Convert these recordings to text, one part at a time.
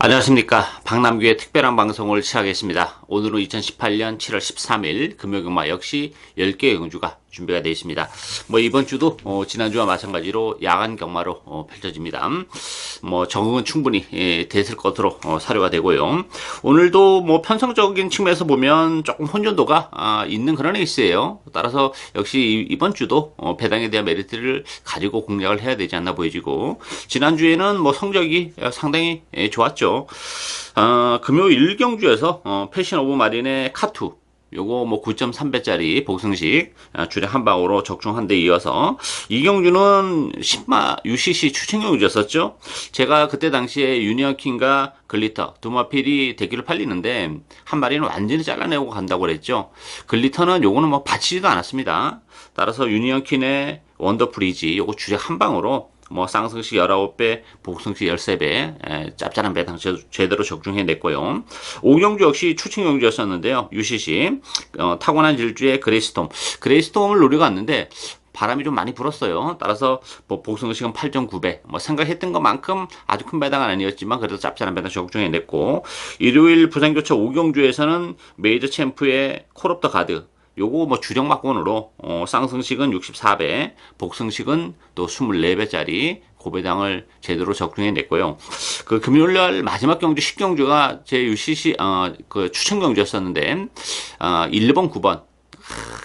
안녕하십니까. 박남규의 특별한 방송을 시작하겠습니다. 오늘은 2018년 7월 13일 금요일마 역시 10개의 경주가 준비가 되어 있습니다. 이번 주도 지난주와 마찬가지로 야간 경마로 펼쳐집니다. 적응은 충분히 됐을 것으로 사료가 되고요. 오늘도 편성적인 측면에서 보면 조금 혼돈도가 있는 그런 레이스예요. 따라서 역시 이번 주도 배당에 대한 메리트를 가지고 공략을 해야 되지 않나 보여지고, 지난주에는 성적이 상당히 좋았죠. 금요일 1경주에서 패션 오브 마린의 카투, 요거 9.3배짜리 복승식 주력 한 방으로 적중한 데 이어서 이경주는 10마 UCC 추천 경주였었죠. 제가 그때 당시에 유니언킹과 글리터 두 마필이 대기를 팔리는데 한 마리는 완전히 잘라내고 간다고 그랬죠. 글리터는 요거는 받치지도 않았습니다. 따라서 유니언킹의 원더프리지 요거 주력 한 방으로 쌍승식 19배, 복승식 13배, 짭짤한 배당 제대로 적중해냈고요. 오경주 역시 추천 경주였었는데요. UCC, 타고난 질주의 그레이스톰을 노리고 왔는데, 바람이 좀 많이 불었어요. 따라서 복승식은 8.9배, 생각했던 것만큼 아주 큰 배당은 아니었지만 그래도 짭짤한 배당 적중해냈고, 일요일 부산교차 오경주에서는 메이저 챔프의 콜 오브 더 가드, 요거 주력 막권으로 쌍승식은 64배, 복승식은 또 24배짜리 고배당을 제대로 적중해냈고요. 그 금요일날 마지막 경주 10경주가 제 UCC 그 추천 경주였었는데 1번, 9번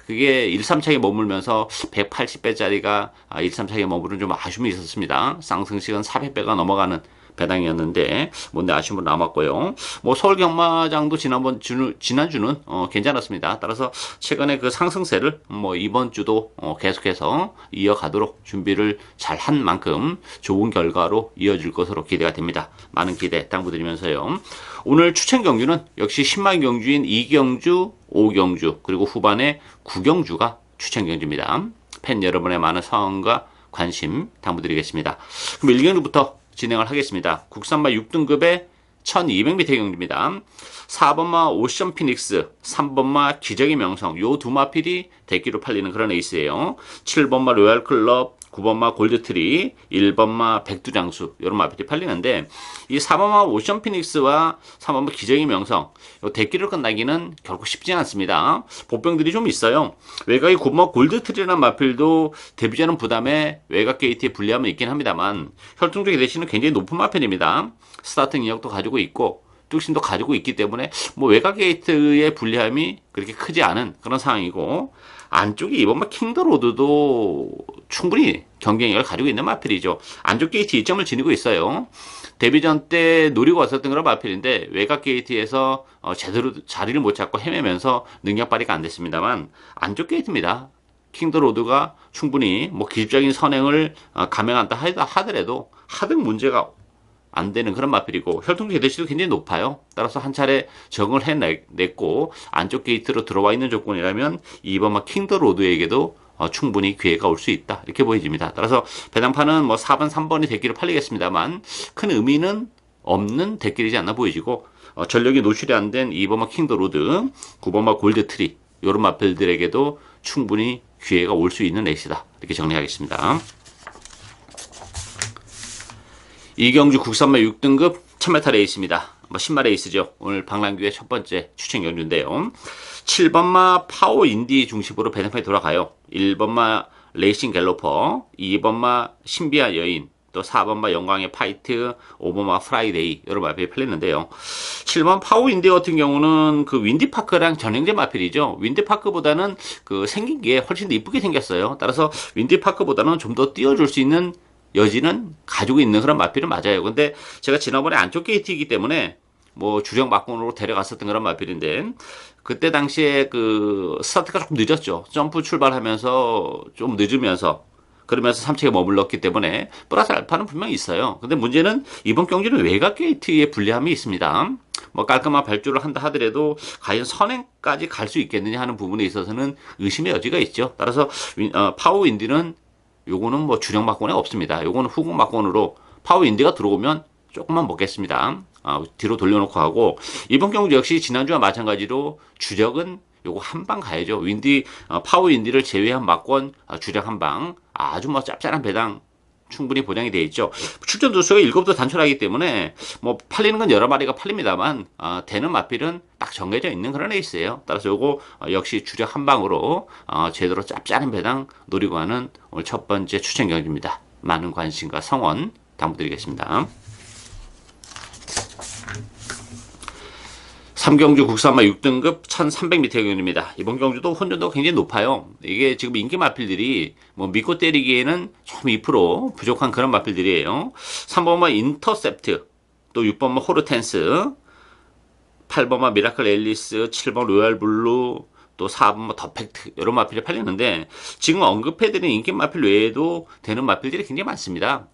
그게 1-3차에 머물면서 180배짜리가 1-3차에 머무르는 좀 아쉬움이 있었습니다. 쌍승식은 400배가 넘어가는 배당이었는데 아쉬움으로 남았고요. 서울 경마장도 지난주는 괜찮았습니다. 따라서 최근에 그 상승세를 이번 주도 계속해서 이어가도록 준비를 잘 한 만큼 좋은 결과로 이어질 것으로 기대가 됩니다. 많은 기대 당부드리면서요. 오늘 추천 경주는 역시 10만 경주인 2경주, 5경주 그리고 후반에 9경주가 추천 경주입니다. 팬 여러분의 많은 사랑과 관심 당부드리겠습니다. 그럼 1경주부터 진행을 하겠습니다. 국산마 6등급의 1200m 경주입니다. 4번마 오션 피닉스, 3번마 기적의 명성, 요 두 마필이 대기로 팔리는 그런 에이스예요. 7번마 로얄 클럽, 9번마 골드트리, 1번마 백두장수, 요런 마필이 팔리는데, 이 4번마 오션 피닉스와 3번마 기적의 명성, 요 대기를 끝나기는 결코 쉽지 않습니다. 보병들이 좀 있어요. 외곽의 9번마 골드트리라는 마필도 데뷔전은 부담에 외곽 게이트에 불리함은 있긴 합니다만, 혈통적인 대신은 굉장히 높은 마필입니다. 스타팅 인력도 가지고 있고, 뚝심도 가지고 있기 때문에 외곽 게이트의 불리함이 그렇게 크지 않은 그런 상황이고, 안쪽에 이번 킹더로드도 충분히 경쟁력을 가지고 있는 마필이죠. 안쪽 게이트 2점을 지니고 있어요. 데뷔전 때 노리고 왔었던 그런 마필인데 외곽 게이트에서 제대로 자리를 못 잡고 헤매면서 능력 발휘가 안 됐습니다만, 안쪽 게이트입니다. 킹더로드가 충분히 기술적인 선행을 감행한다 하더라도 하등 문제가 안 되는 그런 마필이고, 혈통적 개대시도 굉장히 높아요. 따라서 한 차례 적응을 해냈고 안쪽 게이트로 들어와 있는 조건이라면 이번 킹더로드에게도 충분히 기회가 올 수 있다, 이렇게 보여집니다. 따라서 배당판은 4번, 3번이 대기로 팔리겠습니다만 큰 의미는 없는 대길이지 않나 보여지고, 전력이 노출이 안 된 2번마 킹더로드, 9번마 골드트리, 이런 마필들에게도 충분히 기회가 올 수 있는 레이스다, 이렇게 정리하겠습니다. 이경주 국산마 6등급 1000m 레이스입니다. 10마 레이스죠. 오늘 박남규의 첫 번째 추천 경주인데요. 7번마 파워 인디 중심으로 배당판이 돌아가요. 1번마 레이싱 갤로퍼, 2번마 신비한 여인, 또 4번마 영광의 파이트, 5번마 프라이데이, 여러 마필이 팔렸는데요. 7번 파워 인디 같은 경우는 그 윈디파크랑 전형제 마필이죠. 윈디파크보다는 그 생긴 게 훨씬 더 이쁘게 생겼어요. 따라서 윈디파크보다는 좀 더 띄워줄 수 있는 여지는 가지고 있는 그런 마필은 맞아요. 근데 제가 지난번에 안쪽 게이트이기 때문에 주력 막공으로 데려갔었던 그런 마필인데, 그때 당시에 그 스타트가 조금 늦었죠. 점프 출발하면서 좀 늦으면서 그러면서 3체에 머물렀기 때문에 플러스 알파는 분명히 있어요. 근데 문제는 이번 경기는 외곽 게이트의 불리함이 있습니다. 깔끔한 발주를 한다 하더라도 과연 선행까지 갈 수 있겠느냐 하는 부분에 있어서는 의심의 여지가 있죠. 따라서 파워 인디는 요거는 주력 막권에 없습니다. 요거는 후공 막권으로 파워 인디가 들어오면 조금만 먹겠습니다. 뒤로 돌려놓고 하고, 이번 경주 역시 지난주와 마찬가지로 주력은 요거 한 방 가야죠. 파워 인디를 제외한 막권 주력 한 방, 아주 짭짤한 배당 충분히 보장이 되어 있죠. 출전 두수가 7도 단촐하기 때문에 뭐 팔리는 건 여러 마리가 팔립니다만 되는 마필은 딱 정해져 있는 그런 레이스예요. 따라서 요거 역시 주력 한 방으로 제대로 짭짤한 배당 노리고 하는 오늘 첫 번째 추천 경기입니다. 많은 관심과 성원 당부드리겠습니다. 삼경주 국산마 6등급 1300m 경주입니다. 이번 경주도 혼전도가 굉장히 높아요. 이게 지금 인기 마필들이 뭐 믿고 때리기에는 좀 2% 부족한 그런 마필들이에요. 3번마 인터셉트, 또 6번마 호르텐스, 8번마 미라클 앨리스, 7번 로얄 블루, 또 4번 더팩트 이런 마필이 팔리는데 지금 언급해드린 인기 마필 외에도 되는 마필들이 굉장히 많습니다.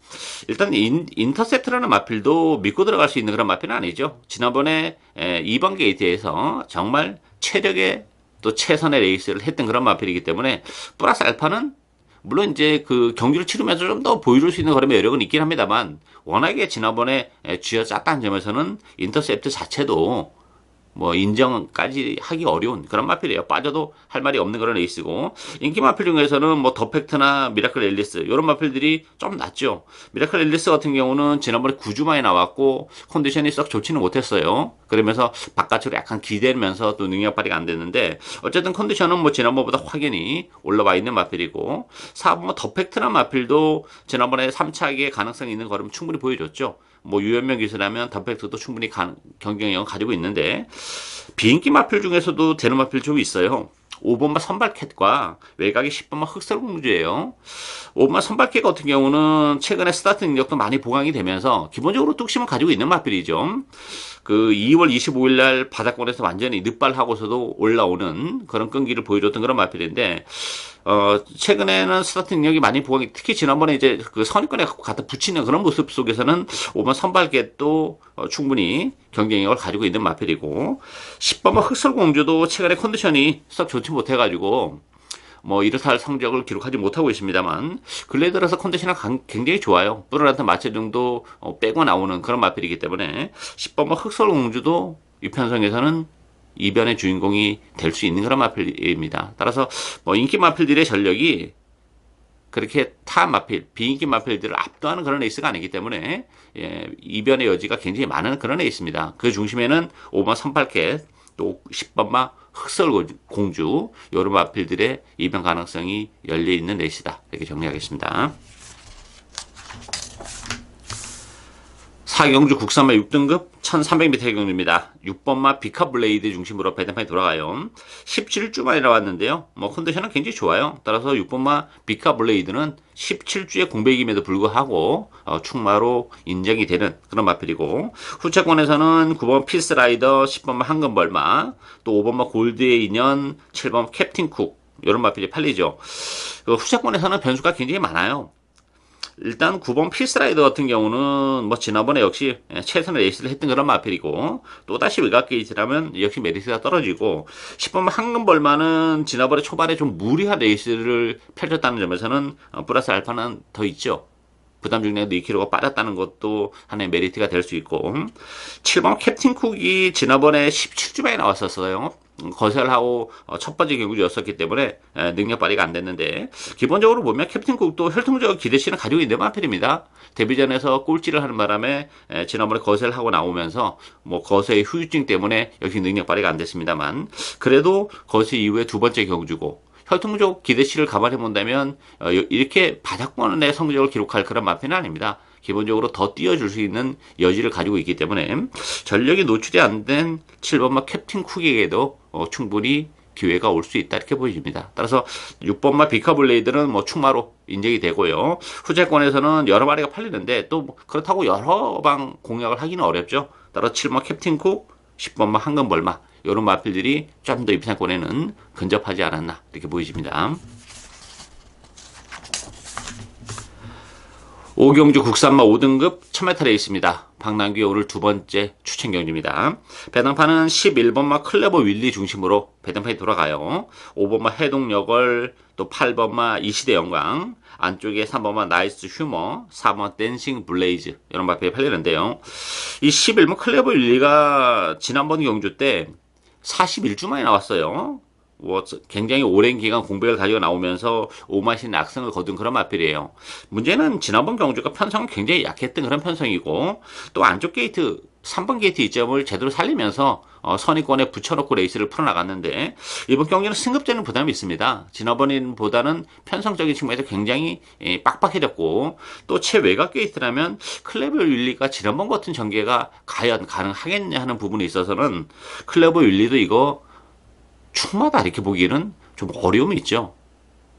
일단 인터셉트라는 마필도 믿고 들어갈 수 있는 그런 마필은 아니죠. 지난번에 2번 게이트에서 정말 최력의 또 최선의 레이스를 했던 그런 마필이기 때문에 플러스 알파는 물론 이제 그 경기를 치르면서 좀 더 보여줄 수 있는 그런 매력은 있긴 합니다만 워낙에 지난번에 쥐어짰다는 점에서는 인터셉트 자체도 뭐 인정까지 하기 어려운 그런 마필이에요. 빠져도 할 말이 없는 그런 레이스고 인기 마필 중에서는 뭐 더팩트나 미라클 앨리스 이런 마필들이 좀 낫죠. 미라클 앨리스 같은 경우는 지난번에 9주만에 나왔고 컨디션이 썩 좋지는 못했어요. 그러면서 바깥으로 약간 기대면서 또 능력 발휘가 안 됐는데 어쨌든 컨디션은 뭐 지난번보다 확연히 올라와 있는 마필이고 4번 더팩트나 마필도 지난번에 3차기의 가능성이 있는 걸음 충분히 보여줬죠. 뭐 유연명 기술하면 더팩트도 충분히 경쟁력을 가지고 있는데 비인기 마필 중에서도 되는 마필 좀 있어요. 5번마 선발캣과 외곽이 10번마 흑설공주예요. 5번마 선발캣 같은 경우는 최근에 스타트 능력도 많이 보강이 되면서 기본적으로 뚝심을 가지고 있는 마필이죠. 그 2월 25일 날 바닥권에서 완전히 늑발하고서도 올라오는 그런 끈기를 보여줬던 그런 마필인데 최근에는 스타트 능력이 많이 보강이 특히 지난번에 이제 그 선입권에 갖다 붙이는 그런 모습 속에서는 5번 선발겟도 충분히 경쟁력을 가지고 있는 마필이고 10번만 흑설공주도 최근에 컨디션이 썩 좋지 못해가지고 뭐 이렇다 할 성적을 기록하지 못하고 있습니다만 근래 들어서 컨디션이 굉장히 좋아요. 뿌르란트 마체등도 빼고 나오는 그런 마필이기 때문에 10번만 흑설공주도 유편성에서는 이변의 주인공이 될 수 있는 그런 마필입니다. 따라서 뭐 인기 마필들의 전력이 그렇게 타 마필, 비인기 마필들을 압도하는 그런 레이스가 아니기 때문에 이변의 여지가 굉장히 많은 그런 레이스입니다. 그 중심에는 5번 선팔캣, 또 10번마 흑설공주 이런 마필들의 이변 가능성이 열려있는 레이스다. 이렇게 정리하겠습니다. 사경주 국산마 6등급 1300m 경주입니다. 6번마 비카블레이드 중심으로 배당판이 돌아가요. 17주 만에 나왔는데요. 뭐 컨디션은 굉장히 좋아요. 따라서 6번마 비카블레이드는 17주의 공백임에도 불구하고 충마로 인정이 되는 그런 마필이고 후차권에서는 9번 피스라이더, 10번마 황금벌마, 또 5번마 골드의 인연, 7번 캡틴 쿡 이런 마필이 팔리죠. 후차권에서는 변수가 굉장히 많아요. 일단 9번 피스라이더 같은 경우는 뭐 지난번에 역시 최선의 레이스를 했던 그런 마필이고 또다시 외곽 게이트라면 역시 메리트가 떨어지고 10번 황금벌마는 지난번에 초반에 좀 무리한 레이스를 펼쳤다는 점에서는 플러스 알파는 더 있죠. 부담 중량도 2kg가 빠졌다는 것도 하나의 메리트가 될 수 있고 7번 캡틴 쿡이 지난번에 17주만에 나왔었어요. 거설하고 첫 번째 경주였었기 때문에 능력 발휘가 안 됐는데 기본적으로 보면 캡틴 쿡도 혈통적 기대치는 가지고 있는 마필입니다. 데뷔전에서 꼴찌를 하는 바람에 지난번에 거설하고 나오면서 뭐 거세의 후유증 때문에 역시 능력 발휘가 안 됐습니다만 그래도 거세 이후에 두 번째 경주고 혈통적 기대치를 감안해 본다면 이렇게 바닥권의 성적을 기록할 그런 마필은 아닙니다. 기본적으로 더 뛰어줄 수 있는 여지를 가지고 있기 때문에 전력이 노출이 안 된 7번마 캡틴 쿡에게도 충분히 기회가 올 수 있다 이렇게 보여집니다. 따라서 6번마 비카블레이드는 뭐 충마로 인정이 되고요. 후제권에서는 여러 마리가 팔리는데 또 그렇다고 여러 방 공략을 하기는 어렵죠. 따라서 7번마 캡틴 쿡, 10번마 황금벌마 이런 마필들이 좀 더 입상권에는 근접하지 않았나 이렇게 보여집니다. 5경주 국산마 5등급 1000m 레이스입니다. 박남규의 오늘 두 번째 추천 경주입니다. 배당판은 11번마 클레버 윌리 중심으로 배당판이 돌아가요. 5번마 해동여걸, 또 8번마 이시대 영광, 안쪽에 3번마 나이스 휴머, 4번 댄싱 블레이즈 이런 마필이 팔리는데요. 이 11번 클레버 윌리가 지난번 경주 때 41주 만에 나왔어요. 뭐 굉장히 오랜 기간 공백을 가지고 나오면서 오마신 악승을 거둔 그런 마필이에요. 문제는 지난번 경주가 편성은 굉장히 약했던 그런 편성이고 또 안쪽 게이트 3번 게이트 이점을 제대로 살리면서 선입권에 붙여놓고 레이스를 풀어나갔는데 이번 경기는 승급되는 부담이 있습니다. 지난번보다는 편성적인 측면에서 굉장히 빡빡해졌고 또 최외곽 게이트라면 클레버 윌리가 지난번 같은 전개가 과연 가능하겠냐 하는 부분에 있어서는 클레버 윌리도 이거 충마다 이렇게 보기에는 좀 어려움이 있죠.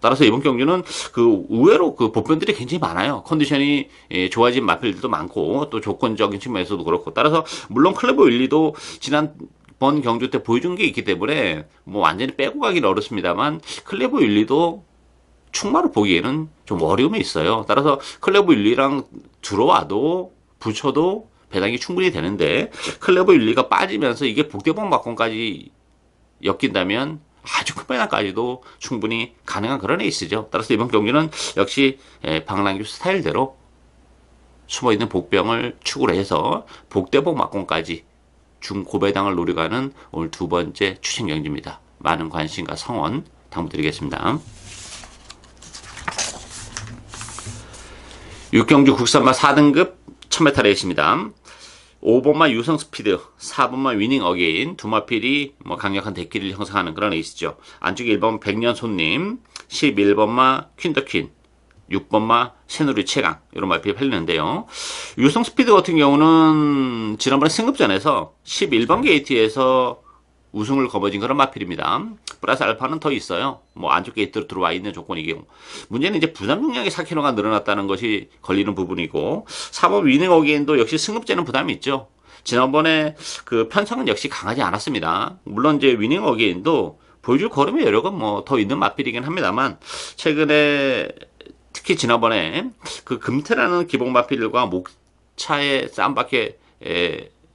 따라서 이번 경기는 그 의외로 그 복변들이 굉장히 많아요. 컨디션이 좋아진 마필들도 많고 또 조건적인 측면에서도 그렇고 따라서 물론 클레버 윌리도 지난번 경주 때 보여준 게 있기 때문에 뭐 완전히 빼고 가기는 어렵습니다만 클레버 윌리도 충마로 보기에는 좀 어려움이 있어요. 따라서 클레버 윌리랑 들어와도 붙여도 배당이 충분히 되는데 클레버 윌리가 빠지면서 이게 복대봉 막공까지 엮인다면 아주 큰 배당까지도 충분히 가능한 그런 에이스죠. 따라서 이번 경기는 역시 박랑규 스타일대로 숨어있는 복병을 축으로 해서 복대복 막공까지 중고배당을 노려가는 오늘 두 번째 추천 경기입니다. 많은 관심과 성원 당부드리겠습니다. 6경주 국산마 4등급 1000m 레이스입니다. 5번마 유성 스피드, 4번마 위닝 어게인 두 마필이 뭐 강력한 대끼를 형성하는 그런 레이스죠. 안쪽에 1번 백년 손님, 11번마 퀸더퀸, 6번마 새누리 최강 이런 마필이 팔리는데요. 유성 스피드 같은 경우는 지난번에 승급전에서 11번 게이트에서 우승을 거머쥔 그런 마필입니다. 플러스 알파는 더 있어요. 뭐 안쪽 게이트로 들어와 있는 조건이고 문제는 이제 부담 용량이 4kg가 늘어났다는 것이 걸리는 부분이고 4번 위닝 어게인도 역시 승급제는 부담이 있죠. 지난번에 그 편성은 역시 강하지 않았습니다. 물론 이제 위닝 어게인도 보여줄 걸음의 여력은 뭐 더 있는 마필이긴 합니다만 최근에 특히 지난번에 그 금태라는 기본 마필과 목차의 쌈밖에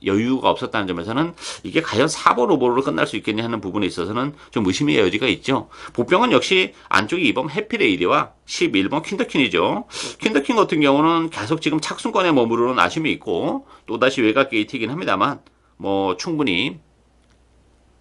여유가 없었다는 점에서는 이게 과연 4번 5번으로 끝날 수 있겠냐 하는 부분에 있어서는 좀 의심의 여지가 있죠. 복병은 역시 안쪽이 2번 해피레이디와 11번 퀸더퀸이죠. 퀸더퀸 같은 경우는 계속 지금 착순권에 머무르는 아쉬움이 있고 또다시 외곽 게이트이긴 합니다만 뭐 충분히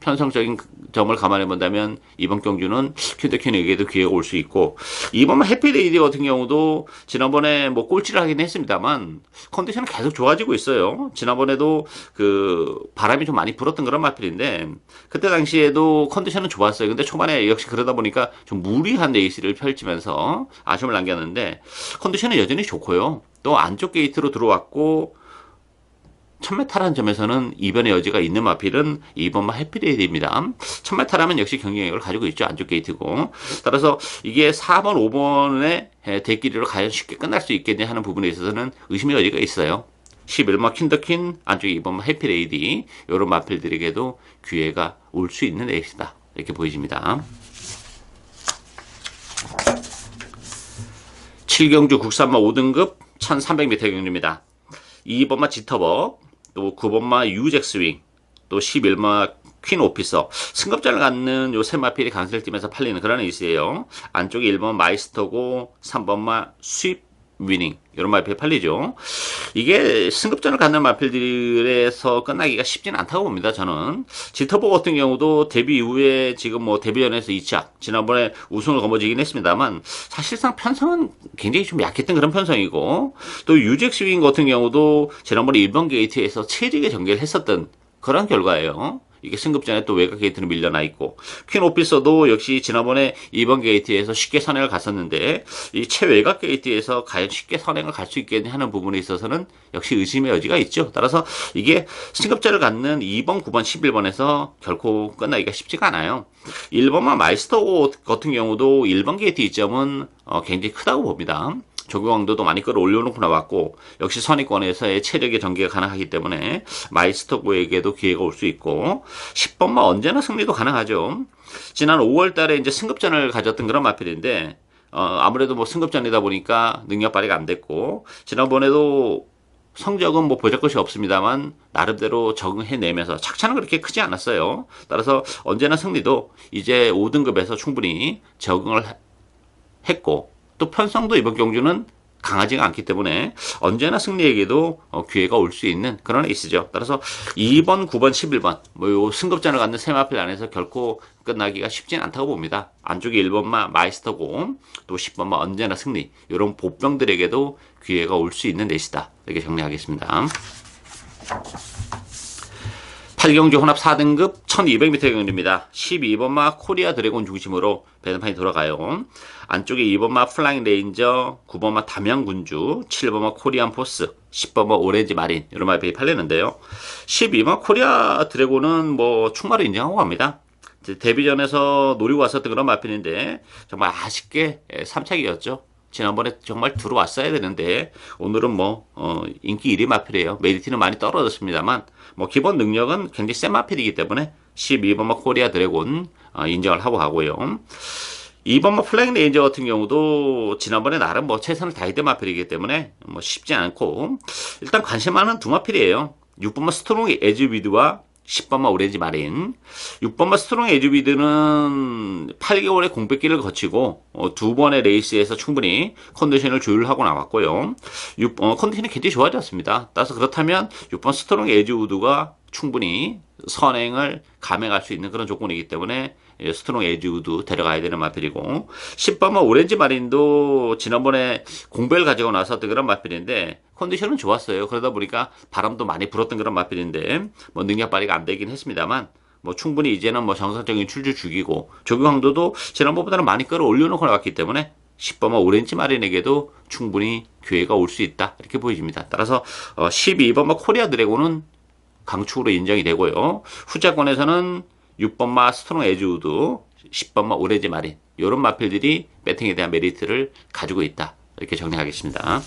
편성적인 점을 감안해 본다면 이번 경주는 퀸더퀸에게도 기회가 올 수 있고 2번만 해피데이디 같은 경우도 지난번에 뭐 꼴찌를 하긴 했습니다만 컨디션은 계속 좋아지고 있어요. 지난번에도 그 바람이 좀 많이 불었던 그런 마필인데 그때 당시에도 컨디션은 좋았어요. 근데 초반에 역시 그러다 보니까 좀 무리한 레이스를 펼치면서 아쉬움을 남겼는데 컨디션은 여전히 좋고요. 또 안쪽 게이트로 들어왔고 1000m라는 점에서는 이변의 여지가 있는 마필은 2번마 해피데이입니다. 1000m라면 역시 경쟁력을 가지고 있죠. 안쪽 게이트고. 따라서 이게 4번, 5번의 대끼리로 과연 쉽게 끝날 수 있겠냐 하는 부분에 있어서는 의심의 여지가 있어요. 11번 퀸더퀸, 안쪽 2번마 해피레이디 이런 마필들에게도 기회가 올 수 있는 레이스다. 이렇게 보여집니다. 7경주 국산마 5등급 1300m 경주입니다. 2번마 지터벅, 또 9번마 유잭스윙, 또 11번마 퀸 오피서 승급전을 갖는 요 세 마필이 강세를 띠면서 팔리는 그런 레이스예요. 안쪽에 1번 마이스터고 3번마 스윕 위닝 이런 마필이 팔리죠. 이게 승급전을 갖는 마필들에서 끝나기가 쉽지는 않다고 봅니다. 저는 지터보 같은 경우도 데뷔 이후에 지금 뭐 데뷔전에서 2차 지난번에 우승을 거머쥐긴 했습니다만 사실상 편성은 굉장히 좀 약했던 그런 편성이고 또 유잭 스윙 같은 경우도 지난번에 1번 게이트에서 체직에 전개를 했었던 그런 결과예요. 이게 승급전에 또 외곽 게이트는 밀려나 있고 퀸 오피서도 역시 지난번에 2번 게이트에서 쉽게 선행을 갔었는데 이 최외곽 게이트에서 과연 쉽게 선행을 갈 수 있겠냐 하는 부분에 있어서는 역시 의심의 여지가 있죠. 따라서 이게 승급전을 갖는 2번, 9번, 11번에서 결코 끝나기가 쉽지가 않아요. 1번만 마이스터 같은 경우도 1번 게이트 이점은 굉장히 크다고 봅니다. 조경왕도도 많이 끌어올려놓고 나왔고 역시 선의권에서의 체력의 전개가 가능하기 때문에 마이스터고에게도 기회가 올 수 있고 10번만 언제나 승리도 가능하죠. 지난 5월달에 이제 승급전을 가졌던 그런 마필인데 아무래도 뭐 승급전이다 보니까 능력 발휘가 안 됐고 지난번에도 성적은 뭐 보잘 것이 없습니다만 나름대로 적응해내면서 착차는 그렇게 크지 않았어요. 따라서 언제나 승리도 이제 5등급에서 충분히 적응을 했고 또 편성도 이번 경주는 강하지가 않기 때문에 언제나 승리에게도 기회가 올 수 있는 그런 에이스죠. 따라서 2번, 9번, 11번 뭐 요 승급전을 갖는 세 마필 안에서 결코 끝나기가 쉽진 않다고 봅니다. 안쪽에 1번마 마이스터고 또 10번마 언제나 승리 이런 보병들에게도 기회가 올 수 있는 레이스다. 이렇게 정리하겠습니다. 8경주 혼합 4등급 1200m 경주입니다. 12번마 코리아 드래곤 중심으로 배드판이 돌아가요. 안쪽에 2번마 플라잉 레인저, 9번마 담양군주, 7번마 코리안 포스, 10번마 오렌지 마린 이런 마필이 팔리는데요. 12번 코리아 드래곤은 뭐 충마를 인정하고 갑니다. 데뷔전에서 노리고 왔었던 그런 마필인데 정말 아쉽게 3착이었죠. 지난번에 정말 들어왔어야 되는데 오늘은 뭐 인기 1위 마필이에요. 메리트는 많이 떨어졌습니다만 뭐 기본 능력은 굉장히 센 마필이기 때문에 12번마 코리아 드래곤 인정을 하고 가고요. 2번마 플라잉 레인저 같은 경우도 지난번에 나름 뭐 최선을 다했던 마필이기 때문에 뭐 쉽지 않고 일단 관심 많은 두 마필이에요. 6번마 스트롱 에즈위드와 10번마 오렌지 마린. 6번마 스트롱 에즈위드는 8개월의 공백기를 거치고 두 번의 레이스에서 충분히 컨디션을 조율하고 나왔고요. 컨디션이 굉장히 좋아졌습니다. 따라서 그렇다면 6번 스트롱 에즈우드가 충분히 선행을 감행할 수 있는 그런 조건이기 때문에 스트롱 에즈우드 데려가야 되는 마필이고 10번마 오렌지 마린도 지난번에 공백을 가지고 나섰던 그런 마필인데 컨디션은 좋았어요. 그러다 보니까 바람도 많이 불었던 그런 마필인데 뭐 능력 발휘가 안 되긴 했습니다만 뭐 충분히 이제는 뭐 정상적인 출주 죽이고 조교 강도도 지난번보다는 많이 끌어올려놓고 나왔기 때문에 10번마 오렌지 마린에게도 충분히 기회가 올 수 있다 이렇게 보여집니다. 따라서 12번마 코리아 드래곤은 강축으로 인정이 되고요. 후자권에서는 6번마 스트롱 에즈우드, 10번마 오렌지 마린 이런 마필들이 배팅에 대한 메리트를 가지고 있다 이렇게 정리하겠습니다.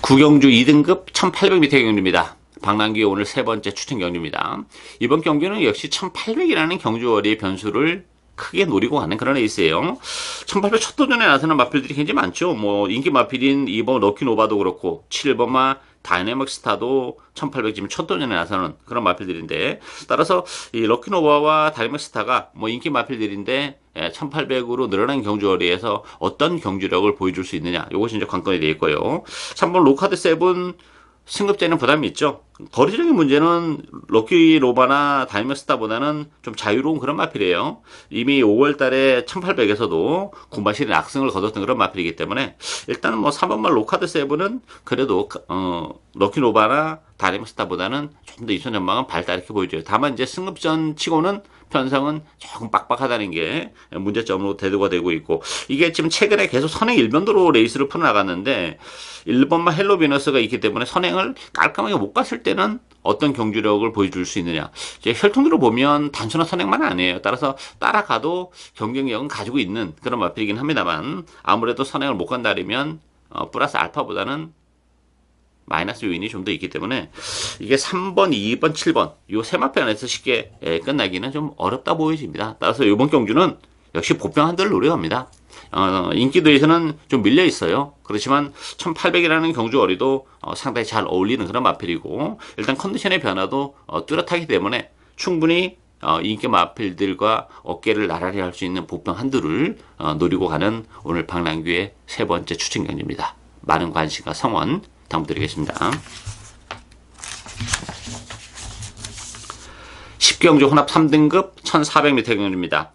구경주 2등급 1800m 경주입니다. 박남규의 오늘 세 번째 추천 경주입니다. 이번 경주는 역시 1800이라는 경주거리의 변수를 크게 노리고 가는 그런 레이스예요. 1800 첫 도전에 나서는 마필들이 굉장히 많죠. 뭐 인기 마필인 2번 럭키노바도 그렇고 7번마 다이내믹 스타도 1800 지금 첫 도전에 나서는 그런 마필들인데 따라서 이 럭키노바와 다이내믹 스타가 뭐 인기 마필들인데 1800으로 늘어난 경주거리에서 어떤 경주력을 보여줄 수 있느냐 이것이 이제 관건이 되어 있고요. 3번 로카드 세븐 승급제는 부담이 있죠. 거리적인 문제는 럭키노바나 다이내믹 스타보다는 좀 자유로운 그런 마필이에요. 이미 5월 달에 1800에서도 군마실이 낙승을 거뒀던 그런 마필이기 때문에 일단은 뭐 3번말 로카드 세븐은 그래도 럭키노바나 다이내믹 스타보다는 좀 더 이선 전망은 밝다 이렇게 보여줘요. 다만 이제 승급전 치고는 편성은 조금 빡빡하다는 게 문제점으로 대두가 되고 있고 이게 지금 최근에 계속 선행 일변도로 레이스를 풀어나갔는데 1번만 헬로 비너스가 있기 때문에 선행을 깔끔하게 못 갔을 때는 어떤 경주력을 보여줄 수 있느냐 이제 혈통으로 보면 단순한 선행만 아니에요. 따라서 따라가도 경쟁력은 가지고 있는 그런 마필이긴 합니다만 아무래도 선행을 못 간다면 플러스 알파보다는 마이너스 요인이 좀 더 있기 때문에 이게 3번, 2번, 7번 요 세 마필 안에서 쉽게 끝나기는 좀 어렵다 보여집니다. 따라서 이번 경주는 역시 보병 한대를 노려갑니다. 인기도에서는 좀 밀려 있어요. 그렇지만 1800이라는 경주거리도 상당히 잘 어울리는 그런 마필이고 일단 컨디션의 변화도 뚜렷하기 때문에 충분히 인기 마필들과 어깨를 나란히 할 수 있는 보병 한두를 노리고 가는 오늘 박남규의 세 번째 추천 경주입니다. 많은 관심과 성원 부탁드리겠습니다. 10경주 혼합 3등급 1400m 경주입니다.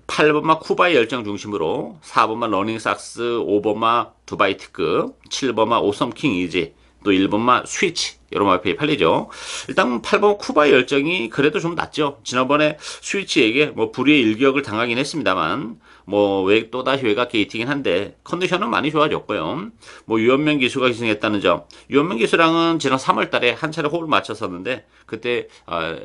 8번마 쿠바의 열정 중심으로 4번마 러닝삭스, 5번마 두바이 특급, 7번마 오썸킹 이지, 또 1번마 스위치 여러 마필이 팔리죠. 일단 8번 쿠바의 열정이 그래도 좀 낫죠. 지난번에 스위치에게 뭐 불의의 일격을 당하긴 했습니다만 뭐 또다시 외곽 게이트이긴 한데 컨디션은 많이 좋아졌고요. 뭐 유현명 기수가 기승했다는 점. 유현명 기수랑은 지난 3월 달에 한 차례 호흡을 맞췄었는데 그때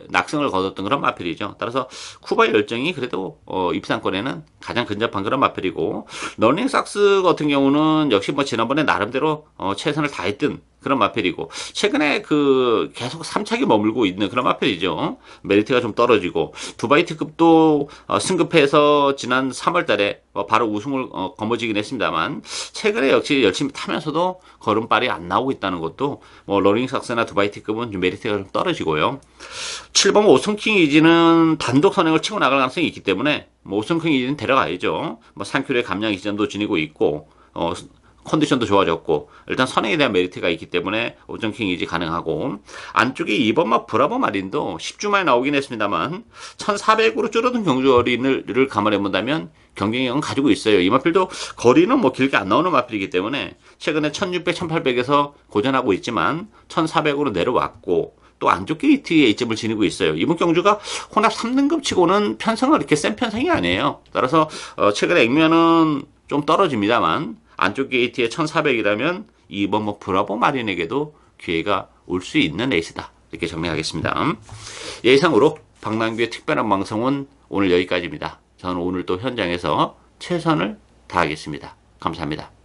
낙승을 거뒀던 그런 마필이죠. 따라서 쿠바의 열정이 그래도 입상권에는 가장 근접한 그런 마필이고 러닝삭스 같은 경우는 역시 뭐 지난번에 나름대로 최선을 다했던 그런 마필이고, 최근에 계속 3차기 머물고 있는 그런 마필이죠. 메리트가 좀 떨어지고, 두바이 특급도 승급해서 지난 3월 달에 바로 우승을 거머쥐긴 했습니다만, 최근에 역시 열심히 타면서도 걸음발이 안 나오고 있다는 것도, 러닝삭스나 두바이 특급은 좀 메리트가 좀 떨어지고요. 7번 오성킹 이지는 단독 선행을 치고 나갈 가능성이 있기 때문에, 오성킹 이지는 데려가야죠. 산큐리의 감량 이전도 지니고 있고, 컨디션도 좋아졌고 일단 선행에 대한 메리트가 있기 때문에 오정킹이지 가능하고 안쪽에 2번마 브라보 마린도 10주 만에 나오긴 했습니다만 1400으로 줄어든 경주거리를 감안해 본다면 경쟁력은 가지고 있어요. 이 마필도 거리는 길게 안 나오는 마필이기 때문에 최근에 1600, 1800에서 고전하고 있지만 1400으로 내려왔고 또 안쪽 게이트에 이점을 지니고 있어요. 이번 경주가 혼합 3등급 치고는 편성은 이렇게 센 편성이 아니에요. 따라서 최근에 액면은 좀 떨어집니다만 안쪽 게이트에 1400이라면 이번 브라보 마린에게도 기회가 올 수 있는 레이스다. 이렇게 정리하겠습니다. 이상으로 박남규의 특별한 방송은 오늘 여기까지입니다. 저는 오늘 또 현장에서 최선을 다하겠습니다. 감사합니다.